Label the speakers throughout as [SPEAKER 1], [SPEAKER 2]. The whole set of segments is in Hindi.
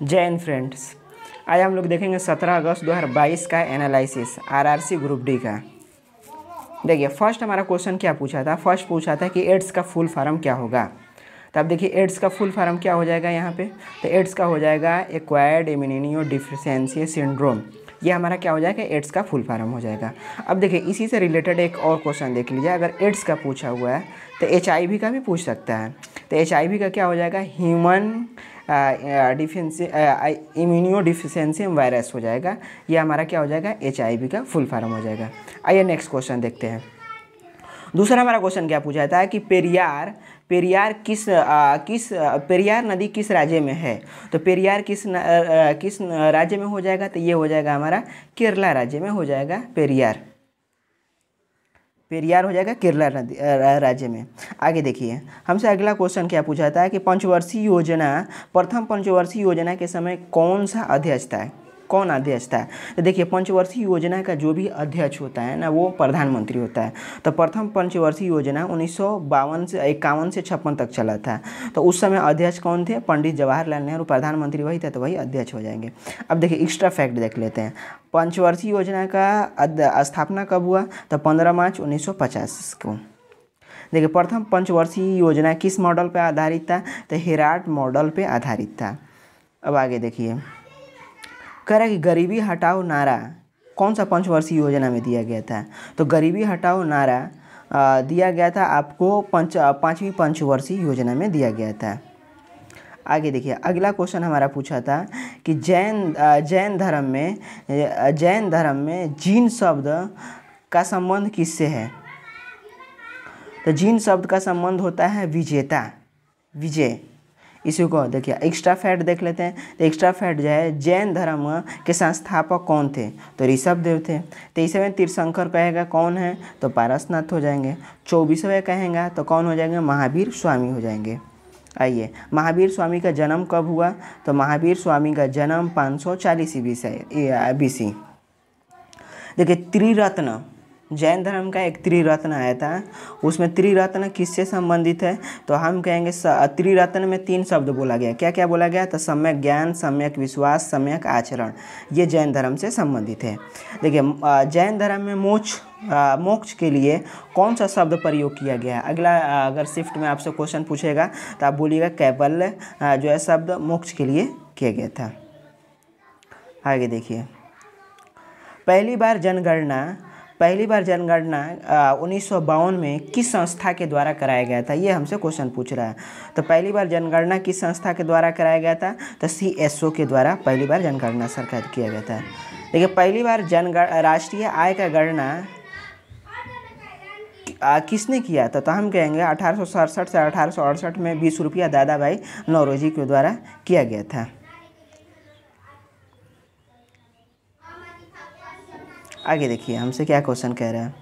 [SPEAKER 1] जैन फ्रेंड्स, आज हम लोग देखेंगे 17 अगस्त 2022 का एनालिसिस आरआरसी ग्रुप डी का। देखिए फर्स्ट हमारा क्वेश्चन क्या पूछा था। फर्स्ट पूछा था कि एड्स का फुल फॉर्म क्या होगा। तो अब देखिए एड्स का फुल फॉर्म क्या हो जाएगा यहाँ पे। तो एड्स का हो जाएगा एक्वायर्ड इम्यूनोडेफिशिएंसी सिंड्रोम। ये हमारा क्या हो जाएगा, एड्स का फुल फॉर्म हो जाएगा। अब देखिए इसी से रिलेटेड एक और क्वेश्चन देख लीजिए। अगर एड्स का पूछा हुआ है तो HIV का भी पूछ सकता है। तो HIV का क्या हो जाएगा, ह्यूमन इम्यूनो डिफिशियंसी वायरस हो जाएगा। ये हमारा क्या हो जाएगा, HIV का फुल फॉर्म हो जाएगा। आइए नेक्स्ट क्वेश्चन देखते हैं। दूसरा हमारा क्वेश्चन क्या पूछा था कि पेरियार पेरियार नदी किस राज्य में है। तो पेरियार किस राज्य में हो जाएगा, तो ये हो जाएगा हमारा केरला राज्य में हो जाएगा। पेरियार हो जाएगा केरला राज्य में। आगे देखिए हमसे अगला क्वेश्चन क्या पूछा था कि प्रथम पंचवर्षीय योजना के समय कौन सा अध्यक्ष था, कौन अध्यक्ष था। तो देखिए पंचवर्षीय योजना का जो भी अध्यक्ष होता है ना, वो प्रधानमंत्री होता है। तो प्रथम पंचवर्षीय योजना 1952 से 51 से 56 तक चला था। तो उस समय अध्यक्ष कौन थे, पंडित जवाहरलाल नेहरू। प्रधानमंत्री वही था, तो वही अध्यक्ष हो जाएंगे। अब देखिए एक्स्ट्रा फैक्ट देख लेते हैं। पंचवर्षीय योजना का स्थापना कब हुआ, तो 15 मार्च 1950 को। देखिए प्रथम पंचवर्षीय योजना किस मॉडल पर आधारित था, तो हेराल्ड मॉडल पे आधारित था। अब आगे देखिए कह रहा है कि गरीबी हटाओ नारा कौन सा पंचवर्षीय योजना में दिया गया था। तो गरीबी हटाओ नारा दिया गया था आपको पाँचवीं पंचवर्षीय योजना में दिया गया था। आगे देखिए अगला क्वेश्चन हमारा पूछा था कि जैन धर्म में जीन शब्द का संबंध किससे है। तो जीन शब्द का संबंध होता है विजेता, विजय। इसी को देखिए एक्स्ट्रा फैक्ट देख लेते हैं। तो एक्स्ट्रा फैक्ट जो है, जैन धर्म के संस्थापक कौन थे, तो ऋषभदेव थे। 23वें तीर्थंकर कहेगा कौन है, तो पारसनाथ हो जाएंगे। 24वें कहेगा तो कौन हो जाएंगे, महावीर स्वामी हो जाएंगे। आइए महावीर स्वामी का जन्म कब हुआ, तो महावीर स्वामी का जन्म 540 BC। देखिए त्रिरत्न, जैन धर्म का एक त्रिरत्न आया था। उसमें त्रिरत्न किससे संबंधित है, तो हम कहेंगे त्रिरत्न में 3 शब्द बोला गया। क्या क्या बोला गया, तो सम्यक ज्ञान, सम्यक विश्वास, सम्यक आचरण। ये जैन धर्म से संबंधित है। देखिए जैन धर्म में मोक्ष के लिए कौन सा शब्द प्रयोग किया गया है। अगला अगर शिफ्ट में आपसे क्वेश्चन पूछेगा तो आप बोलिएगा कैवल्य जो है शब्द मोक्ष के लिए किया गया था। आगे देखिए पहली बार जनगणना 1952 में किस संस्था के द्वारा कराया गया था, ये हमसे क्वेश्चन पूछ रहा है। तो पहली बार जनगणना किस संस्था के द्वारा कराया गया था, तो CSO के द्वारा पहली बार जनगणना सरकार किया गया था। देखिए पहली बार राष्ट्रीय आय का गणना किसने किया था, तो हम कहेंगे 1867 से 1868 में 20 रुपया दादा भाई नौरोजी के द्वारा किया गया था। आगे देखिए हमसे क्या क्वेश्चन कह रहा है।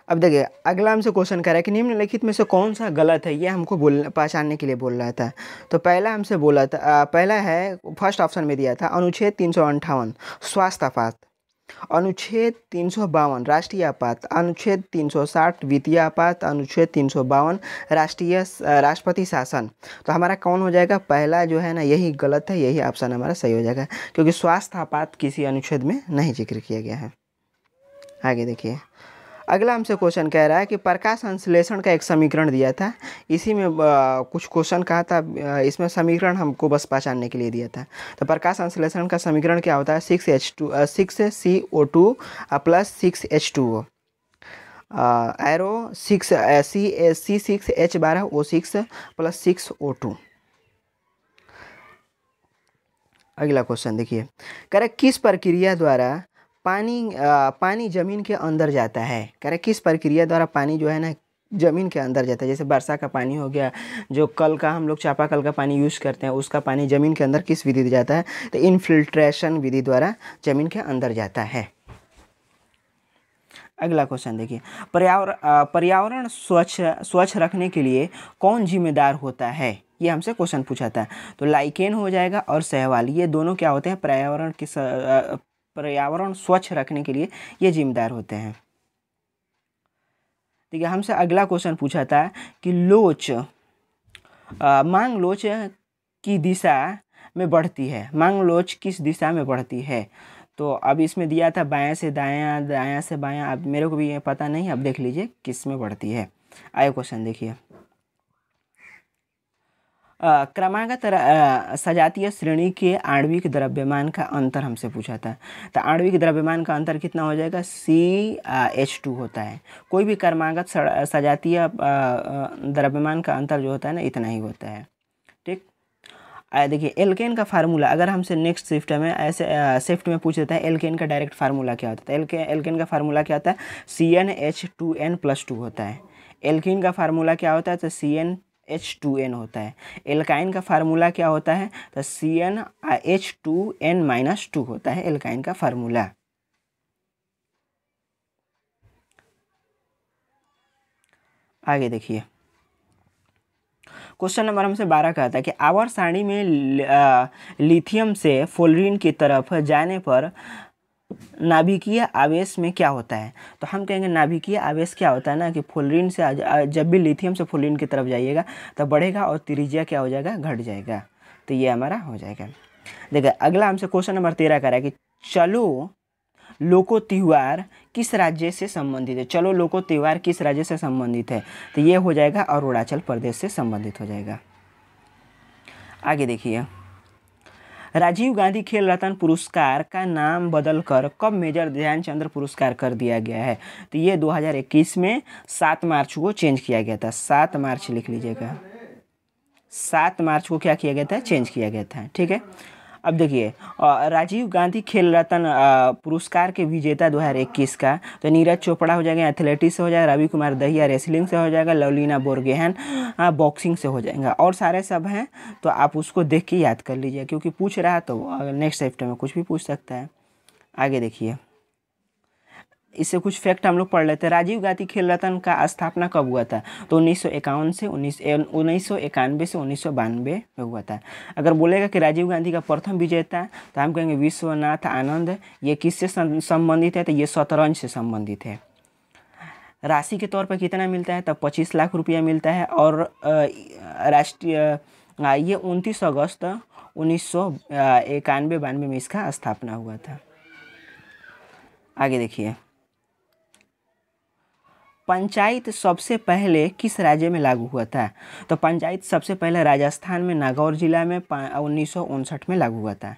[SPEAKER 1] अब देखिए अगला हमसे क्वेश्चन कह रहा है कि निम्नलिखित में से कौन सा गलत है, ये हमको पहचानने के लिए बोल रहा था। तो पहला हमसे बोला था, पहला है फर्स्ट ऑप्शन में दिया था अनुच्छेद 358 स्वास्थ्य आपात, अनुच्छेद 352 राष्ट्रीय आपात, अनुच्छेद 360 वित्तीय आपात, अनुच्छेद 352 राष्ट्रपति शासन। तो हमारा कौन हो जाएगा, पहला जो है ना यही गलत है, यही ऑप्शन हमारा सही हो जाएगा, क्योंकि स्वास्थ्य आपात किसी अनुच्छेद में नहीं जिक्र किया गया है। आगे देखिए अगला हमसे क्वेश्चन कह रहा है कि प्रकाश संश्लेषण का एक समीकरण दिया था। इसी में कुछ क्वेश्चन कहा था, इसमें समीकरण हमको बस पहचानने के लिए दिया था। तो प्रकाश संश्लेषण का समीकरण क्या होता है, 6CO2 plus 6H2O arrow 6C6H12O6 plus 6O2। अगला क्वेश्चन देखिए कह रहा किस प्रक्रिया द्वारा पानी जमीन के अंदर जाता है। कह रहे किस प्रक्रिया द्वारा पानी जो है ना जमीन के अंदर जाता है। जैसे वर्षा का पानी हो गया, जो कल का हम लोग चापाकल का पानी यूज़ करते हैं, उसका पानी जमीन के अंदर किस विधि से जाता है, तो इनफिल्ट्रेशन विधि द्वारा जमीन के अंदर जाता है। अगला क्वेश्चन देखिए पर्यावरण स्वच्छ रखने के लिए कौन जिम्मेदार होता है, ये हमसे क्वेश्चन पूछा था। तो लाइकेन हो जाएगा और सहवाल, ये दोनों क्या होते हैं, पर्यावरण स्वच्छ रखने के लिए ये जिम्मेदार होते हैं। ठीक है, हमसे अगला क्वेश्चन पूछा था कि मांग लोच की दिशा में बढ़ती है। मांगलोच किस दिशा में बढ़ती है? तो अब इसमें दिया था बाएं से दायां, दायां से बायां। अब मेरे को भी ये पता नहीं, अब देख लीजिए किस में बढ़ती है। आइए क्वेश्चन देखिए। क्रमागत सजातीय श्रेणी के आणविक द्रव्यमान का अंतर हमसे पूछा था। तो आणविक द्रव्यमान का अंतर कितना हो जाएगा? CH2 होता है। कोई भी क्रमागत सजातीय द्रव्यमान का अंतर जो होता है ना, इतना ही होता है। ठीक। देखिए एल्केन का फार्मूला, अगर हमसे नेक्स्ट शिफ्ट में ऐसे शिफ्ट में पूछ देता है एल्केन का डायरेक्ट फार्मूला क्या होता है? एल्केन का फार्मूला क्या होता है? CnH2n+2 होता है। एल्कीन का फार्मूला क्या होता है? तो CnH2n होता है। एल्काइन का फार्मूला क्या होता है? तो CnH2n-2 होता है एल्काइन का फार्मूला। आगे देखिए क्वेश्चन नंबर हमसे 12 कहता है कि आवर्त सारणी में लिथियम से फ्लोरीन की तरफ जाने पर नाभिकीय आवेश में क्या होता है? तो हम कहेंगे नाभिकीय आवेश क्या होता है ना, कि फ्लोरीन से जब भी लिथियम से फ्लोरीन की तरफ जाइएगा तो बढ़ेगा और त्रिज्या क्या हो जाएगा? घट जाएगा। तो ये हमारा हो जाएगा। देखिए अगला हमसे क्वेश्चन नंबर 13 कह रहा है कि चलो लोको त्योहार किस राज्य से संबंधित है? चलो लोको त्योहार किस राज्य से संबंधित है? तो ये हो जाएगा अरुणाचल प्रदेश से संबंधित हो जाएगा। आगे देखिए राजीव गांधी खेल रत्न पुरस्कार का नाम बदलकर कब मेजर ध्यानचंद पुरस्कार कर दिया गया है? तो ये 2021 में 7 मार्च को चेंज किया गया था। 7 मार्च लिख लीजिएगा। 7 मार्च को क्या किया गया था? चेंज किया गया था। ठीक है। अब देखिए राजीव गांधी खेल रत्न पुरस्कार के विजेता 2021 का, तो नीरज चोपड़ा हो जाएगा, एथलेटिक्स से हो जाएगा, रवि कुमार दहिया रेसलिंग से हो जाएगा, लवलीना बोरगोहेन बॉक्सिंग से हो जाएगा, और सारे सब हैं। तो आप उसको देख के याद कर लीजिए, क्योंकि पूछ रहा है तो नेक्स्ट शिफ्ट में कुछ भी पूछ सकता है। आगे देखिए इससे कुछ फैक्ट हम लोग पढ़ लेते हैं। राजीव गांधी खेल रत्न का स्थापना कब हुआ था? तो 1991 से 1991 से 1992 में हुआ था। अगर बोलेगा कि राजीव गांधी का प्रथम विजेता, तो हम कहेंगे विश्वनाथ आनंद। ये किससे संबंधित है? तो ये शतरंज से संबंधित है। राशि के तौर पर कितना मिलता है? तब 25 लाख रुपया मिलता है। और राष्ट्रीय ये 29 अगस्त 1991-92 में इसका स्थापना हुआ था। आगे देखिए पंचायत सबसे पहले किस राज्य में लागू हुआ था? तो पंचायत सबसे पहले राजस्थान में नागौर जिला में 1959 में लागू हुआ था।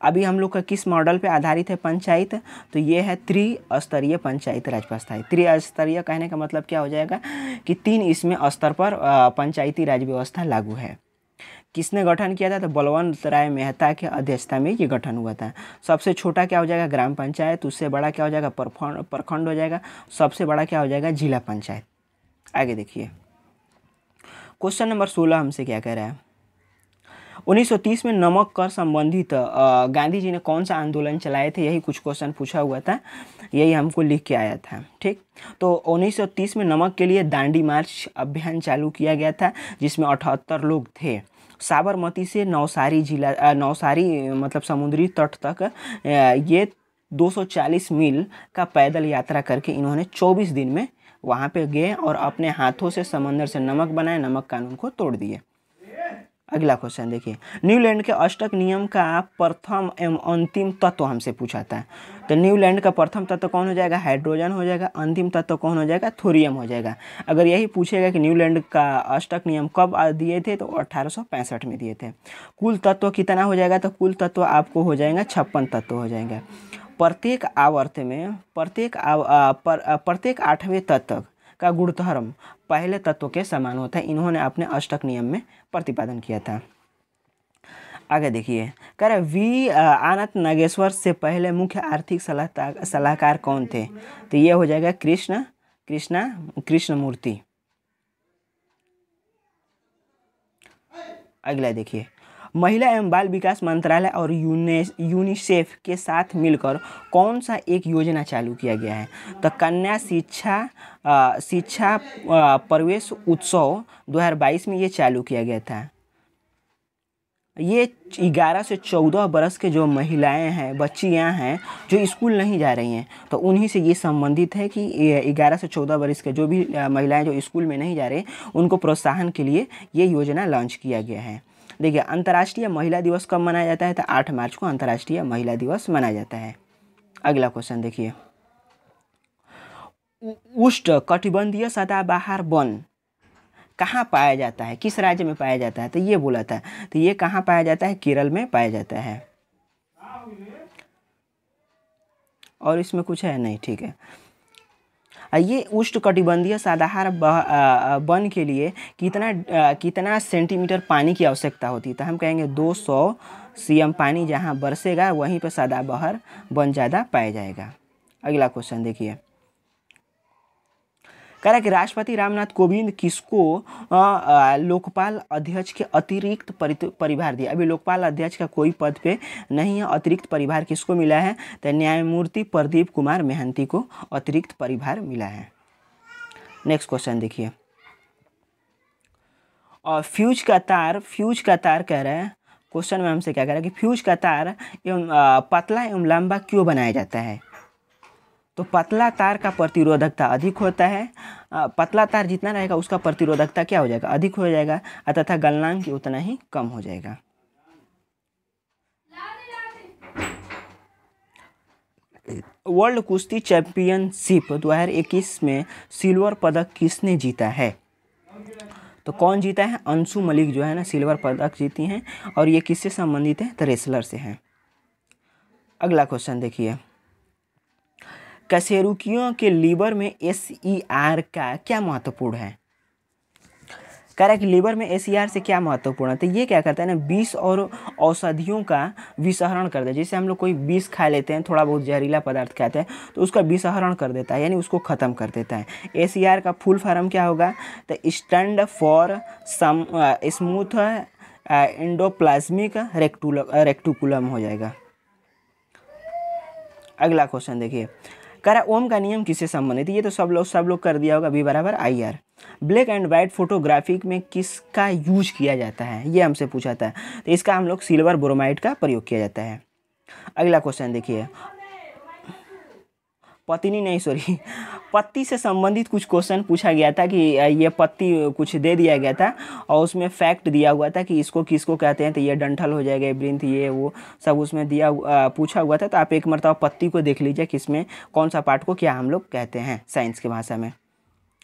[SPEAKER 1] अभी हम लोग का किस मॉडल पे आधारित है पंचायत? तो ये है त्रिस्तरीय पंचायत राज व्यवस्था। त्रिस्तरीय कहने का मतलब क्या हो जाएगा कि 3 इसमें स्तर पर पंचायती राज व्यवस्था लागू है। किसने गठन किया था? तो बलवंत राय मेहता के अध्यक्षता में ये गठन हुआ था। सबसे छोटा क्या हो जाएगा? ग्राम पंचायत। उससे बड़ा क्या हो जाएगा? प्रखंड हो जाएगा। सबसे बड़ा क्या हो जाएगा? जिला पंचायत। आगे देखिए क्वेश्चन नंबर 16 हमसे क्या कह रहा है? 1930 में नमक कर संबंधित गांधी जी ने कौन सा आंदोलन चलाए थे? यही कुछ क्वेश्चन पूछा हुआ था, यही हमको लिख के आया था। ठीक। तो 1930 में नमक के लिए दांडी मार्च अभियान चालू किया गया था, जिसमें 78 लोग थे। साबरमती से नवसारी जिला नवसारी मतलब समुद्री तट तक ये 240 मील का पैदल यात्रा करके इन्होंने 24 दिन में वहाँ पे गए और अपने हाथों से समंदर से नमक बनाए, नमक कानून को तोड़ दिए। अगला क्वेश्चन देखिए न्यूलैंड के अष्टक नियम का प्रथम एवं अंतिम तत्व हमसे पूछा था। तो न्यूलैंड का प्रथम तत्व कौन हो जाएगा? हाइड्रोजन हो जाएगा। अंतिम तत्व कौन हो जाएगा? थोरियम हो जाएगा। अगर यही पूछेगा कि न्यूलैंड का अष्टक नियम कब दिए थे, तो 1865 में दिए थे। कुल तत्व कितना हो जाएगा? तो कुल तत्व आपको हो जाएगा 56 तत्व हो जाएगा। प्रत्येक आवर्त में प्रत्येक 8वें तत्व का गुणधर्म पहले तत्व के समान होता है। इन्होंने अपने अष्टक नियम में प्रतिपादन किया था। आगे देखिए कह रहे वी आनंद नागेश्वर से पहले मुख्य आर्थिक सलाहकार कौन थे? तो ये हो जाएगा कृष्णमूर्ति। अगला देखिए महिला एवं बाल विकास मंत्रालय और यूनिसेफ के साथ मिलकर कौन सा एक योजना चालू किया गया है? तो कन्या शिक्षा प्रवेश उत्सव 2022 में ये चालू किया गया था। ये 11 से 14 बरस के जो महिलाएं हैं, बच्चियां हैं जो स्कूल नहीं जा रही हैं, तो उन्हीं से ये संबंधित है कि 11 से 14 बरस के जो भी महिलाएं जो स्कूल में नहीं जा रही, उनको प्रोत्साहन के लिए ये योजना लॉन्च किया गया है। देखिए अंतर्राष्ट्रीय महिला दिवस कब मनाया जाता है? तो 8 मार्च को अंतर्राष्ट्रीय महिला दिवस मनाया जाता है। अगला क्वेश्चन देखिए, उष्ण कटिबंधीय सदाबहार वन कहाँ पाया जाता है, किस राज्य में पाया जाता है? तो ये बोला था, तो ये कहाँ पाया जाता है? केरल में पाया जाता है। और इसमें कुछ है नहीं, ठीक है। ये उष्णकटिबंधीय सदाबहार वन के लिए कितना सेंटीमीटर पानी की आवश्यकता होती है? तो हम कहेंगे 200 cm पानी जहाँ बरसेगा वहीं पर सदाबहार वन ज़्यादा पाया जाएगा। अगला क्वेश्चन देखिए, कह रहा है कि राष्ट्रपति रामनाथ कोविंद किसको लोकपाल अध्यक्ष के अतिरिक्त परिभार दिया? अभी लोकपाल अध्यक्ष का कोई पद पे नहीं है, अतिरिक्त परिभार किसको मिला है? तो न्यायमूर्ति प्रदीप कुमार महंती को अतिरिक्त परिभार मिला है। नेक्स्ट क्वेश्चन देखिए, और फ्यूज का तार कह रहा है, क्वेश्चन में हमसे क्या कह रहा है कि फ्यूज का तार एवं पतला एवं लंबा क्यों बनाया जाता है? तो पतला तार का प्रतिरोधकता अधिक होता है, पतला तार जितना रहेगा उसका प्रतिरोधकता क्या हो जाएगा? अधिक हो जाएगा, तथा गलनांक उतना ही कम हो जाएगा। वर्ल्ड कुश्ती चैंपियनशिप 2021 में सिल्वर पदक किसने जीता है? तो कौन जीता है? अंशु मलिक जो है ना सिल्वर पदक जीती हैं, और ये किससे संबंधित है? तो रेसलर से हैं। अगला क्वेश्चन देखिए, कशेरुकियों के लीवर में SER का क्या महत्वपूर्ण है? कह रहा है कि लीवर में SER से क्या महत्वपूर्ण है? तो ये क्या करता है ना, विष और औषधियों का विषहरण कर देता है। जैसे हम लोग कोई विष खा लेते हैं, थोड़ा बहुत जहरीला पदार्थ खाते हैं, तो उसका विषहरण कर देता है, यानी उसको ख़त्म कर देता है। SER का फुल फॉर्म क्या होगा? तो stand for smooth endoplasmic reticulum हो जाएगा। अगला क्वेश्चन देखिए, कह रहा ओम का नियम किससे संबंधित है? ये तो सब लोग कर दिया होगा, V = IR। Black and white photography में किसका यूज किया जाता है? ये हमसे पूछा था, तो इसका हम लोग सिल्वर ब्रोमाइड का प्रयोग किया जाता है। अगला क्वेश्चन देखिए, पत्ती से संबंधित कुछ क्वेश्चन पूछा गया था कि ये पत्ती कुछ दे दिया गया था और उसमें फैक्ट दिया हुआ था कि इसको किसको कहते हैं, तो ये डंठल हो जाएगा, ब्रिंथ, ये वो सब उसमें पूछा हुआ था। तो आप एक मरतबा पत्ती को देख लीजिए किसमें कौन सा पार्ट को क्या हम लोग कहते हैं साइंस की भाषा में।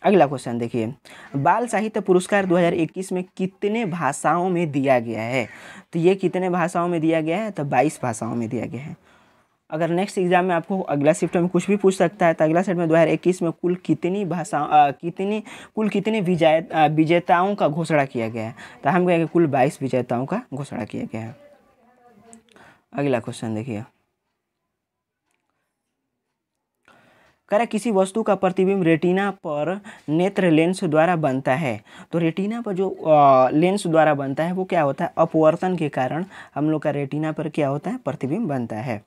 [SPEAKER 1] अगला क्वेश्चन देखिए, बाल साहित्य पुरस्कार 2021 में कितने भाषाओं में दिया गया है? तो ये कितने भाषाओं में दिया गया है? तो 22 भाषाओं में दिया गया है। अगर नेक्स्ट एग्जाम में आपको अगला शिफ्ट में कुछ भी पूछ सकता है, तो अगला शिफ्ट में 2021 में कुल कितनी विजेताओं का घोषणा किया गया है? तो हम कहेंगे कुल 22 विजेताओं का घोषणा किया गया है। अगला क्वेश्चन देखिए, कह रहा किसी वस्तु का प्रतिबिंब रेटिना पर नेत्र लेंस द्वारा बनता है। तो रेटिना पर जो लेंस द्वारा बनता है वो क्या होता है? अपवर्तन के कारण हम लोग का रेटिना पर क्या होता है? प्रतिबिंब बनता है।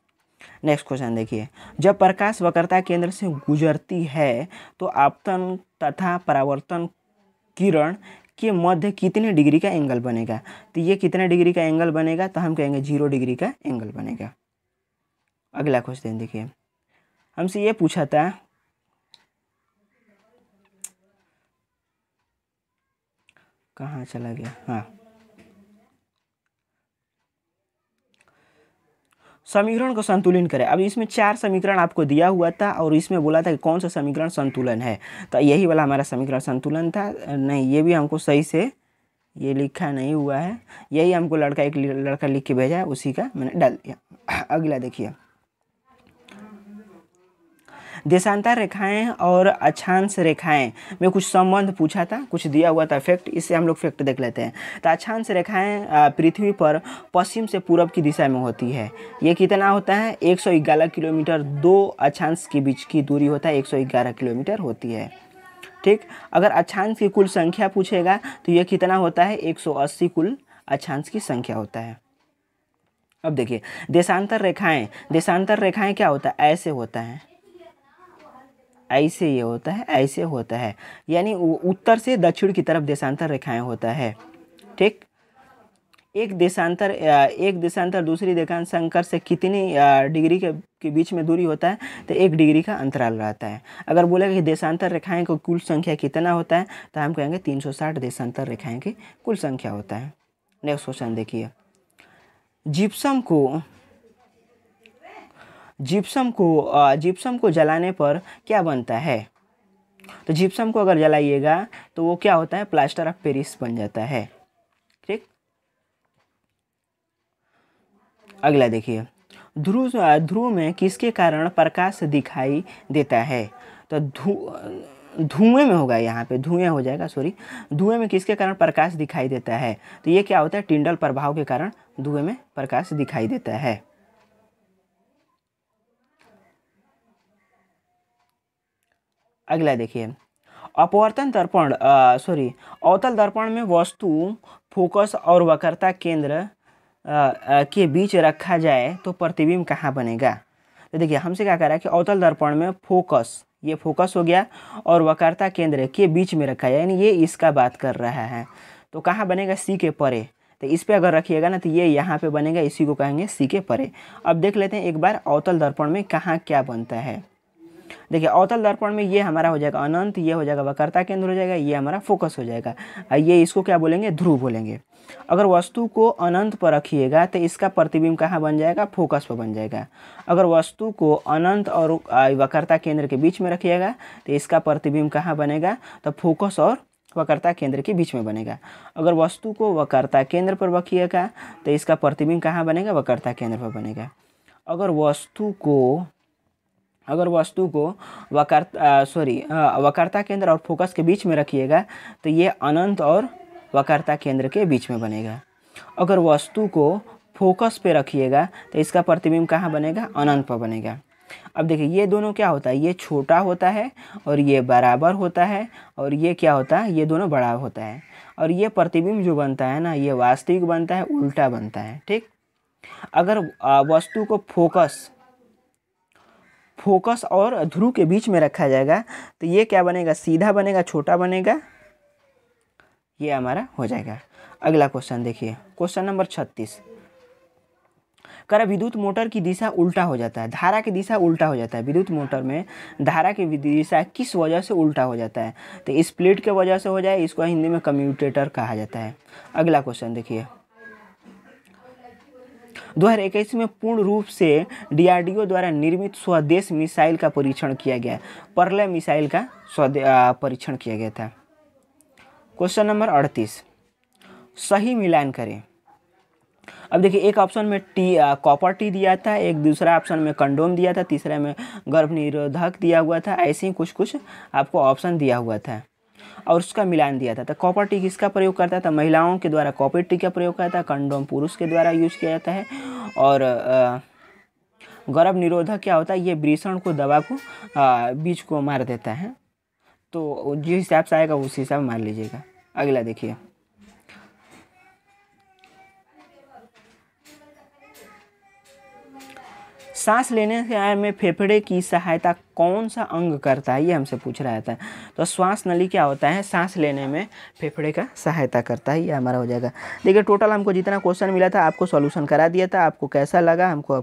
[SPEAKER 1] नेक्स्ट क्वेश्चन देखिए, जब प्रकाश वक्रता केंद्र से गुजरती है तो आपतन तथा परावर्तन किरण के मध्य कितने डिग्री का एंगल बनेगा? तो ये कितने डिग्री का एंगल बनेगा? तो हम कहेंगे 0 डिग्री का एंगल बनेगा। अगला क्वेश्चन देखिए, हमसे ये पूछा था, कहाँ चला गया? हाँ, समीकरण को संतुलन करें। अब इसमें 4 समीकरण आपको दिया हुआ था और इसमें बोला था कि कौन सा समीकरण संतुलन है, तो यही वाला हमारा समीकरण संतुलन था। नहीं, ये भी हमको सही से ये लिखा नहीं हुआ है, यही हमको एक लड़का लिख के भेजा है, उसी का मैंने डाल दिया। अगला देखिए, देशांतर रेखाएं और अक्षांश रेखाएं में कुछ संबंध पूछा था, कुछ दिया हुआ था फैक्ट, इससे हम लोग फैक्ट देख लेते हैं। तो अक्षांश रेखाएं पृथ्वी पर पश्चिम से पूरब की दिशा में होती है। ये कितना होता है? 111 किलोमीटर। 2 अक्षांश के बीच की दूरी होता है 111 किलोमीटर होती है। ठीक, अगर अक्षांश की कुल संख्या पूछेगा तो ये कितना होता है? 180 कुल अक्षांश की संख्या होता है। अब देखिए, देशांतर रेखाएं क्या होता है? ऐसे होता है, ऐसे ये होता है, ऐसे होता है, यानी उत्तर से दक्षिण की तरफ देशांतर रेखाएं होता है। ठीक, एक देशांतर दूसरी देशांतर से कितनी डिग्री के बीच में दूरी होता है? तो 1 डिग्री का अंतराल रहता है। अगर बोलेगा कि देशांतर रेखाएं का कुल संख्या कितना होता है, तो हम कहेंगे 360 देशांतर रेखाएं की कुल संख्या होता है। नेक्स्ट क्वेश्चन देखिए, जिप्सम को जिप्सम को जलाने पर क्या बनता है? तो जिप्सम को अगर जलाइएगा तो वो क्या होता है, प्लास्टर ऑफ पेरिस बन जाता है। ठीक, अगला देखिए, ध्रुव में किसके कारण प्रकाश दिखाई देता है? तो धुएं में होगा, यहाँ पे धुएं हो जाएगा, सॉरी, धुएं में किसके कारण प्रकाश दिखाई देता है? तो ये क्या होता है, टिंडल प्रभाव के कारण धुएं में प्रकाश दिखाई देता है। अगला देखिए, अपवर्तन दर्पण अवतल दर्पण में वस्तु फोकस और वक्रता केंद्र के बीच रखा जाए तो प्रतिबिंब कहाँ बनेगा? तो देखिए हमसे क्या कह रहा है कि अवतल दर्पण में फोकस, ये फोकस हो गया, और वक्रता केंद्र के बीच में रखा है, यानी ये इसका बात कर रहा है। तो कहाँ बनेगा? सी के परे। तो इस पे अगर रखिएगा ना तो ये यहाँ पे बनेगा, इसी को कहेंगे सी के परे। अब देख लेते हैं एक बार अवतल दर्पण में कहाँ क्या बनता है। देखिए अवतल दर्पण में ये हमारा हो जाएगा अनंत, ये हो जाएगा वक्रता केंद्र हो जाएगा, ये हमारा फोकस हो जाएगा, ये इसको क्या बोलेंगे? ध्रुव बोलेंगे। अगर वस्तु को अनंत पर रखिएगा तो इसका प्रतिबिंब कहाँ बन जाएगा? फोकस पर बन जाएगा। अगर वस्तु को अनंत और वक्रता केंद्र के बीच में रखिएगा तो इसका प्रतिबिंब कहाँ बनेगा? तो फोकस और वक्रता केंद्र के बीच में बनेगा। अगर वस्तु को वक्रता केंद्र पर रखिएगा तो इसका प्रतिबिंब कहाँ बनेगा? वक्रता केंद्र पर बनेगा। अगर वस्तु को वक्रता केंद्र और फोकस के बीच में रखिएगा तो ये अनंत और वक्रता केंद्र के बीच में बनेगा। अगर वस्तु को फोकस पे रखिएगा तो इसका प्रतिबिंब कहाँ बनेगा? अनंत पर बनेगा। अब देखिए ये दोनों क्या होता है, ये छोटा होता है और ये बराबर होता है, और ये क्या होता है, ये दोनों बड़ा होता है, और ये प्रतिबिंब जो बनता है ना, ये वास्तविक बनता है, उल्टा बनता है। ठीक, अगर वस्तु को फोकस और ध्रुव के बीच में रखा जाएगा तो ये क्या बनेगा? सीधा बनेगा, छोटा बनेगा, ये हमारा हो जाएगा। अगला क्वेश्चन देखिए, क्वेश्चन नंबर 36, कर विद्युत मोटर की दिशा उल्टा हो जाता है, धारा की दिशा उल्टा हो जाता है। विद्युत मोटर में धारा की दिशा किस वजह से उल्टा हो जाता है? तो स्प्लिट के वजह से हो जाए, इसको हिंदी में कम्यूटेटर कहा जाता है। अगला क्वेश्चन देखिए, 2021 में पूर्ण रूप से DRDO द्वारा निर्मित स्वदेश मिसाइल का परीक्षण किया गया। पर्ले मिसाइल का परीक्षण किया गया था। क्वेश्चन नंबर 38, सही मिलान करें। अब देखिए एक ऑप्शन में कॉपर टी दिया था, एक दूसरा ऑप्शन में कंडोम दिया था, तीसरे में गर्भ निरोधक दिया हुआ था। ऐसे ही कुछ आपको ऑप्शन दिया हुआ था और उसका मिलान दिया था। तो कॉपर टी किसका प्रयोग करता था? महिलाओं के द्वारा कॉपर टी का प्रयोग करता है। कंडोम पुरुष के द्वारा यूज किया जाता है। और गर्भ निरोधक क्या होता है? ये वृषण को, दवा को, बीज को मार देता है। तो जिस हिसाब से आएगा उस हिसाब मार लीजिएगा। अगला देखिए, सांस लेने में फेफड़े की सहायता कौन सा अंग करता है? ये हमसे पूछ रहा था। तो श्वास नली क्या होता है? सांस लेने में फेफड़े का सहायता करता है। ये हमारा हो जाएगा। देखिए टोटल हमको जितना क्वेश्चन मिला था आपको सॉल्यूशन करा दिया था। आपको कैसा लगा हमको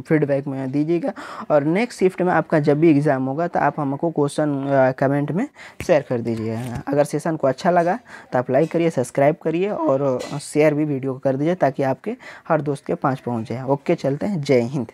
[SPEAKER 1] फीडबैक में दीजिएगा, और नेक्स्ट शिफ्ट में आपका जब भी एग्ज़ाम होगा तो आप हमको क्वेश्चन कमेंट में शेयर कर दीजिएगा। अगर सेशन को अच्छा लगा तो आप लाइक करिए, सब्सक्राइब करिए और शेयर भी वीडियो को कर दीजिए ताकि आपके हर दोस्त के पास पहुँच जाए। ओके, चलते हैं। जय हिंद।